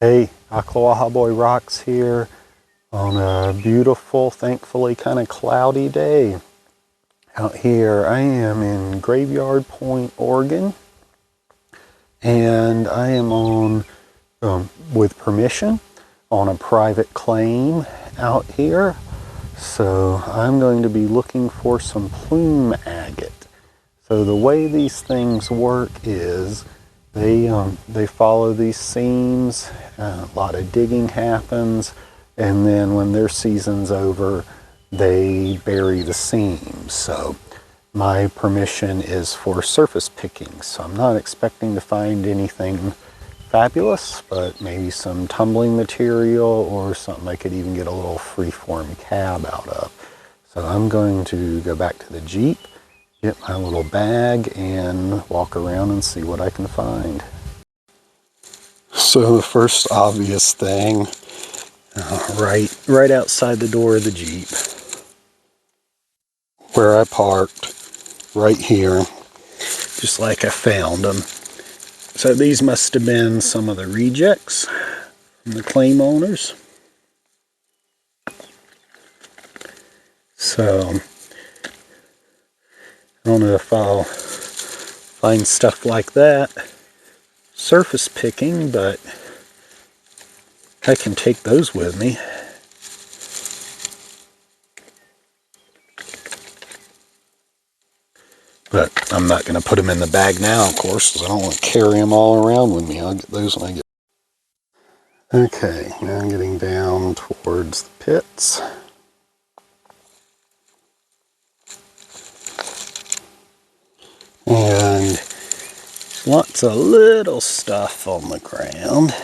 Hey, Boy Rocks here on a beautiful, thankfully kind of cloudy day. Out here, I am in Graveyard Point, Oregon, and I am on, with permission, on a private claim out here. So I'm going to be looking for some plume agate. So the way these things work is they follow these seams, a lot of digging happens, and then when their season's over, they bury the seams. So my permission is for surface picking, so I'm not expecting to find anything fabulous, but maybe some tumbling material or something I could even get a little freeform cab out of. So I'm going to go back to the Jeep, get my little bag, and walk around and see what I can find. So the first obvious thing, right outside the door of the Jeep, where I parked, right here, just like I found them. So these must have been some of the rejects from the claim owners. So I don't know if I'll find stuff like that surface picking, but I can take those with me. But I'm not going to put them in the bag now, of course, because I don't want to carry them all around with me. I'll get those when I get. Okay, now I'm getting down towards the pits. And lots of little stuff on the ground.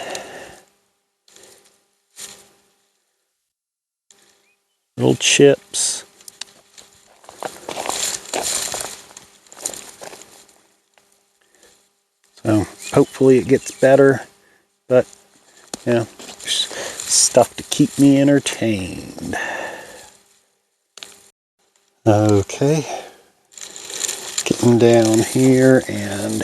Little chips. So hopefully it gets better, but you know, stuff to keep me entertained. Okay, getting down here, and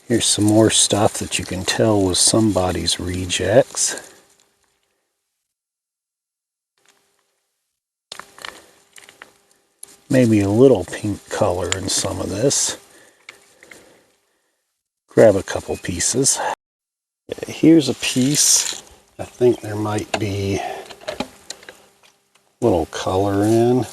here's some more stuff that you can tell was somebody's rejects. Maybe a little pink color in some of this. Grab a couple pieces. Okay, here's a piece I think there might be a little color in.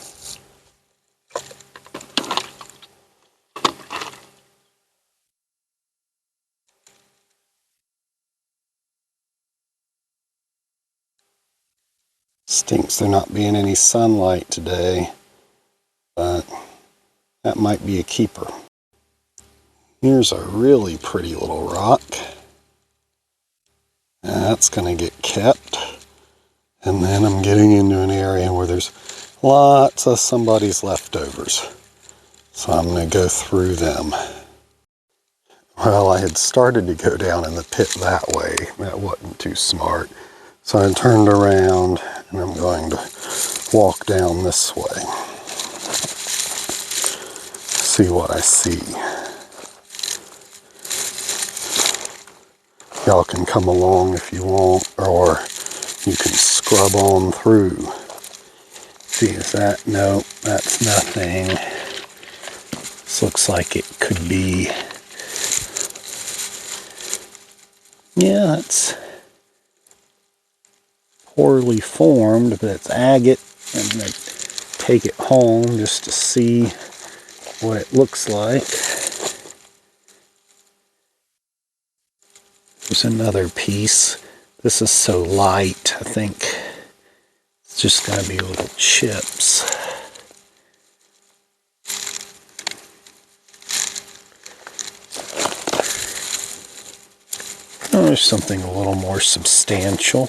Stinks there not being any sunlight today, but that might be a keeper. Here's a really pretty little rock. That's going to get kept. And then I'm getting into an area where there's lots of somebody's leftovers. So I'm going to go through them. Well, I had started to go down in the pit that way. That wasn't too smart. So I turned around and I'm going to walk down this way. See what I see. Y'all can come along if you want, or you can scrub on through. See, is that? No, that's nothing. This looks like it could be. Yeah, it's poorly formed, but it's agate. I'm going to take it home just to see what it looks like. There's another piece. This is so light, I think it's just going to be little chips. Oh, there's something a little more substantial.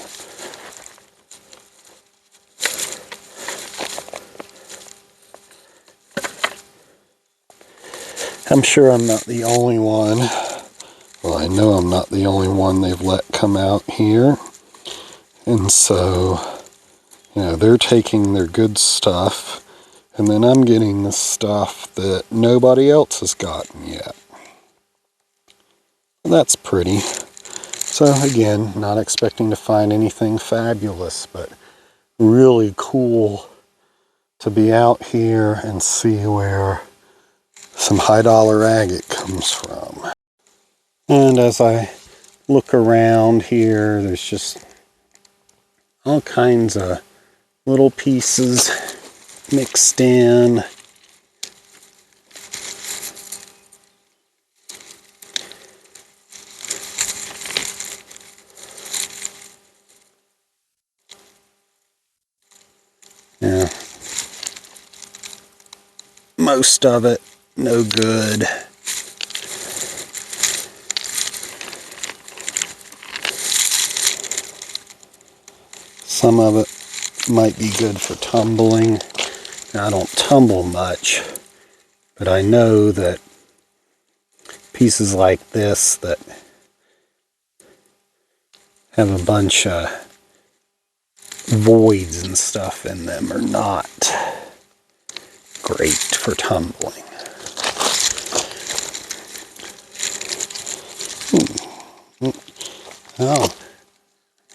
I'm sure I'm not the only one Well, I know I'm not the only one they've let come out here. And so, you know, they're taking their good stuff, and then I'm getting the stuff that nobody else has gotten yet. That's pretty. So again, not expecting to find anything fabulous, but really cool to be out here and see where some high dollar agate comes from. And as I look around here, there's just all kinds of little pieces mixed in. Yeah, most of it no good. Some of it might be good for tumbling. Now, I don't tumble much, but I know that pieces like this that have a bunch of voids and stuff in them are not great for tumbling. Oh,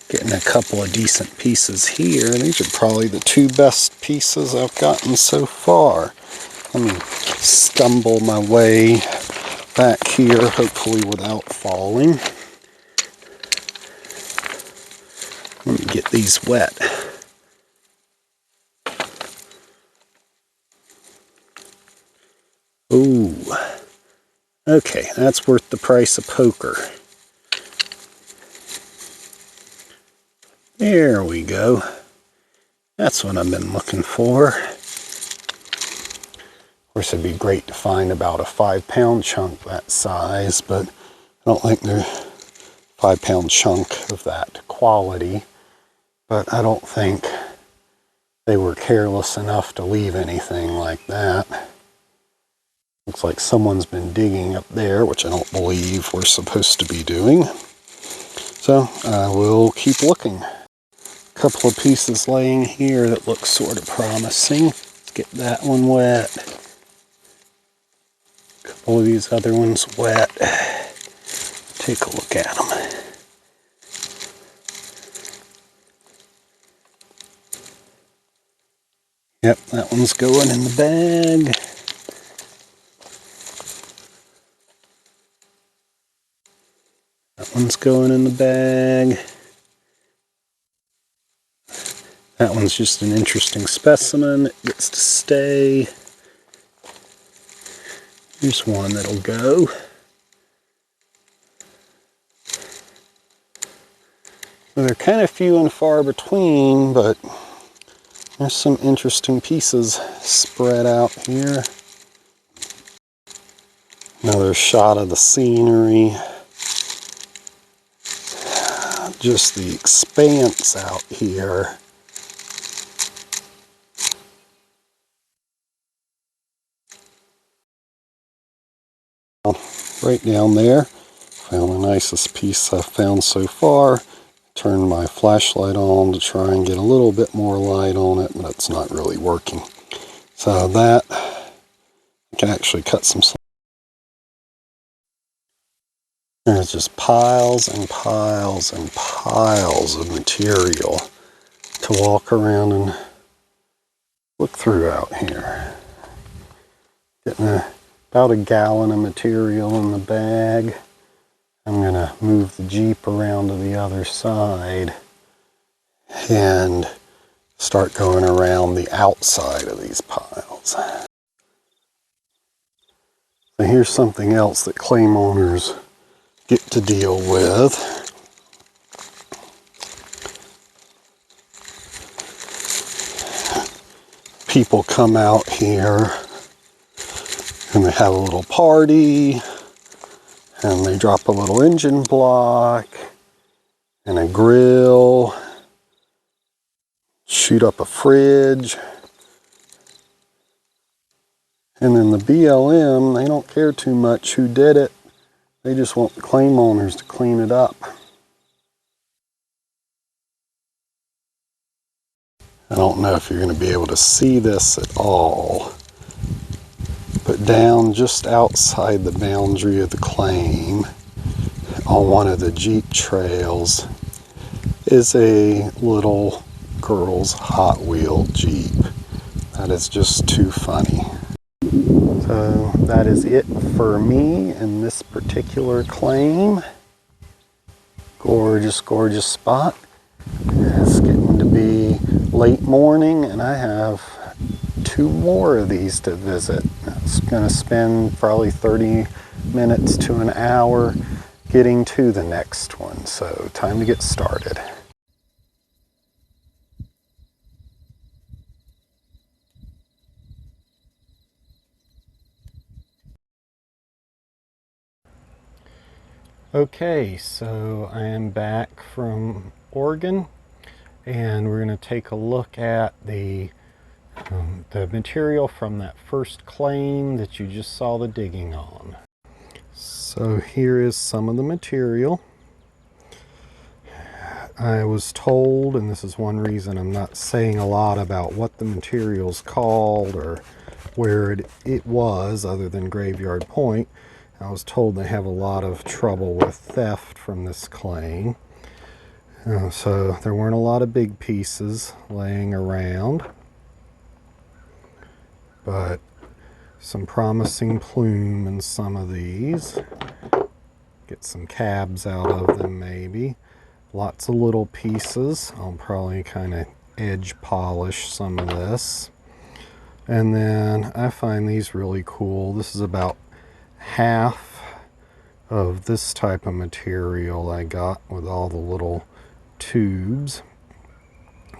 getting a couple of decent pieces here. These are probably the two best pieces I've gotten so far. Let me stumble my way back here, hopefully without falling. Let me get these wet. Ooh. Okay, that's worth the price of poker. There we go. That's what I've been looking for. Of course, it'd be great to find about a 5-pound chunk that size, but I don't think they're 5-pound chunk of that quality. But I don't think they were careless enough to leave anything like that. Looks like someone's been digging up there, which I don't believe we're supposed to be doing. So I will keep looking. A couple of pieces laying here that look sort of promising. Let's get that one wet. A couple of these other ones wet. Take a look at them. Yep, that one's going in the bag. That one's going in the bag. That one's just an interesting specimen. It gets to stay. Here's one that'll go. They're kind of few and far between, but there's some interesting pieces spread out here. Another shot of the scenery. Just the expanse out here. Right down there. Found the nicest piece I've found so far. Turned my flashlight on to try and get a little bit more light on it, but it's not really working. So that, I can actually cut some. There's just piles and piles and piles of material to walk around and look through out here. Getting about a gallon of material in the bag. I'm going to move the Jeep around to the other side and start going around the outside of these piles. So here's something else that claim owners get to deal with. People come out here and they have a little party and they drop a little engine block and a grill, shoot up a fridge, and then the BLM, they don't care too much who did it. They just want the claim owners to clean it up. I don't know if you're going to be able to see this at all, but down just outside the boundary of the claim on one of the Jeep trails is a little girl's Hot Wheel Jeep. That is just too funny. So that is it for me in this particular claim. Gorgeous, gorgeous spot. It's getting to be late morning and I have 2 more of these to visit. It's going to spend probably 30 minutes to an hour getting to the next one. So time to get started. Okay, so I am back from Oregon and we're going to take a look at the material from that first claim that you just saw the digging on. So here is some of the material. I was told, and this is one reason I'm not saying a lot about what the material's called or where it was other than Graveyard Point. I was told they have a lot of trouble with theft from this claim. So there weren't a lot of big pieces laying around, but some promising plume in some of these. Get some cabs out of them maybe. Lots of little pieces. I'll probably kind of edge polish some of this. And then I find these really cool. This is about half of this type of material I got with all the little tubes.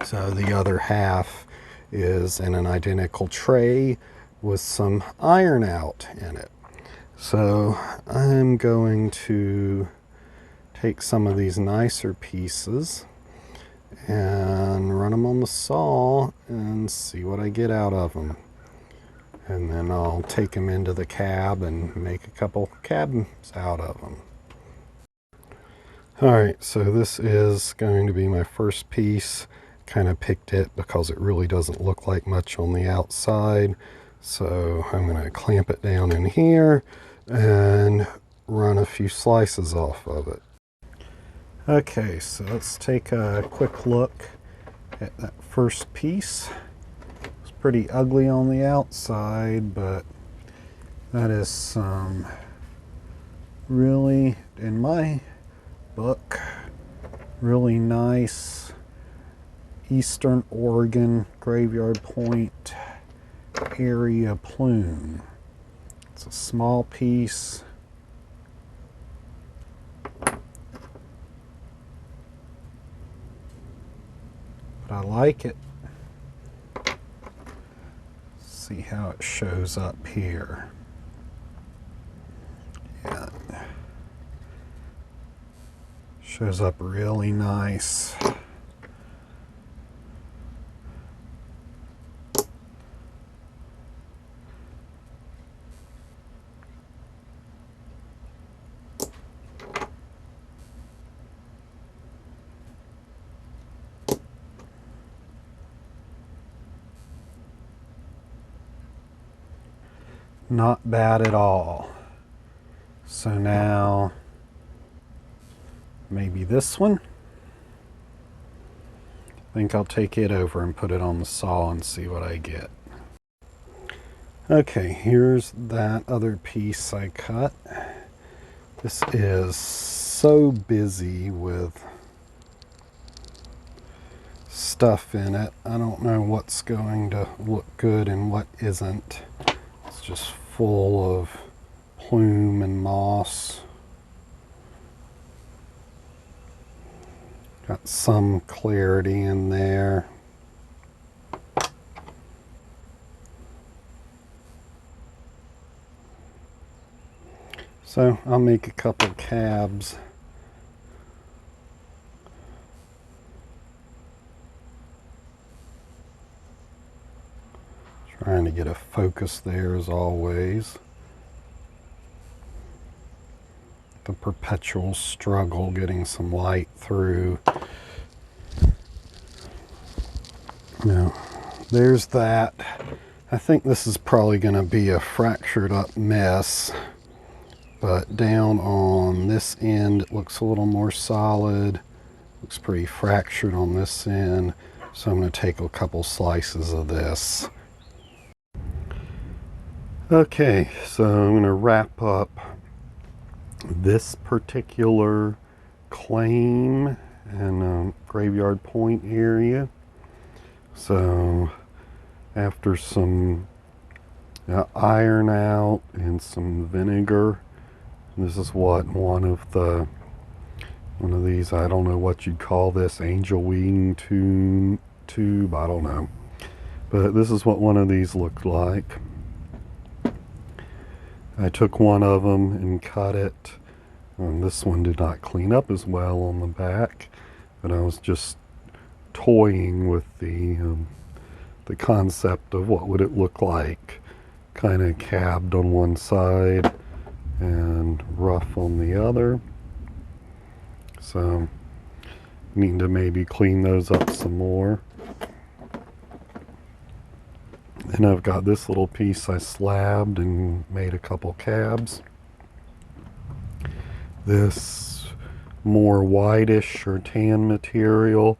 So the other half is in an identical tray with some iron out in it. So I'm going to take some of these nicer pieces and run them on the saw and see what I get out of them. And then I'll take them into the cab and make a couple cabs out of them. Alright, so this is going to be my first piece. Kind of picked it because it really doesn't look like much on the outside. So I'm going to clamp it down in here and run a few slices off of it. Okay, so let's take a quick look at that first piece. It's pretty ugly on the outside, but that is some really, in my book, really nice Eastern Oregon Graveyard Point area plume. It's a small piece. But I like it. See how it shows up here. Yeah. Shows up really nice. Not bad at all. So now maybe this one. I think I'll take it over and put it on the saw and see what I get. Okay, here's that other piece I cut. This is so busy with stuff in it. I don't know what's going to look good and what isn't. It's just full of plume and moss. Got some clarity in there. So I'll make a couple cabs. Trying to get a focus there as always. the perpetual struggle getting some light through. Now, there's that. I think this is probably going to be a fractured up mess, but down on this end it looks a little more solid. Looks pretty fractured on this end, so I'm going to take a couple slices of this. Okay, so I'm going to wrap up this particular claim and Graveyard Point area. So after some iron out and some vinegar, this is what one of these, I don't know what you'd call this, angel wing tube, I don't know, but this is what one of these looked like. I took one of them and cut it, and this one did not clean up as well on the back, but I was just toying with the concept of what would it look like, kind of cabbed on one side and rough on the other. So need to maybe clean those up some more. And I've got this little piece I slabbed and made a couple cabs. This more whitish or tan material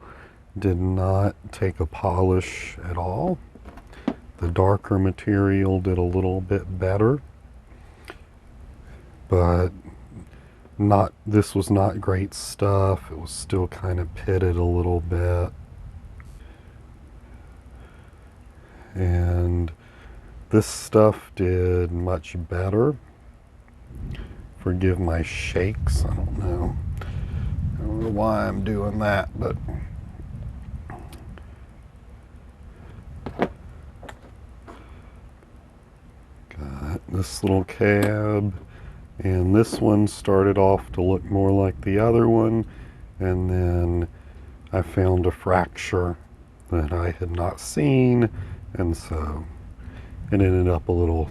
did not take a polish at all. The darker material did a little bit better, but this was not great stuff. It was still kind of pitted a little bit. And this stuff did much better. Forgive my shakes, I don't know why I'm doing that, but got this little cab, and this one started off to look more like the other one, and then I found a fracture that I had not seen, and so it ended up a little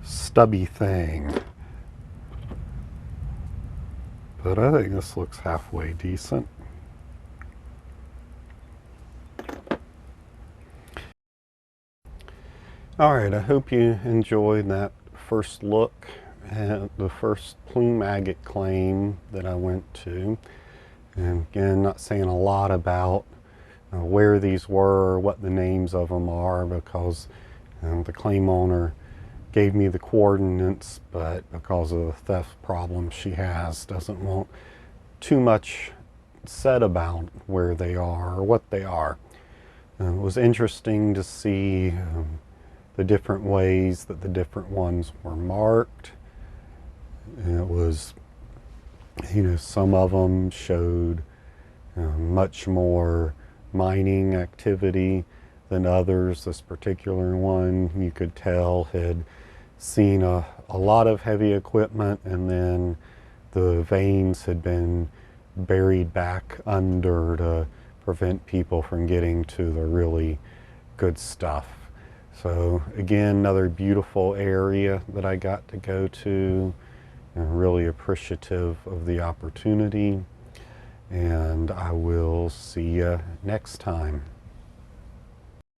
stubby thing. But I think this looks halfway decent. Alright, I hope you enjoyed that first look at the first plume agate claim that I went to. And again, not saying a lot about where these were or what the names of them are, because the claim owner gave me the coordinates, but because of the theft problem she has, doesn't want too much said about where they are or what they are. It was interesting to see the different ways that the different ones were marked. And it was, some of them showed much more mining activity than others. This particular one, you could tell, had seen a lot of heavy equipment, and then the veins had been buried back under to prevent people from getting to the really good stuff. So again, another beautiful area that I got to go to, and really appreciative of the opportunity, and I will see you next time.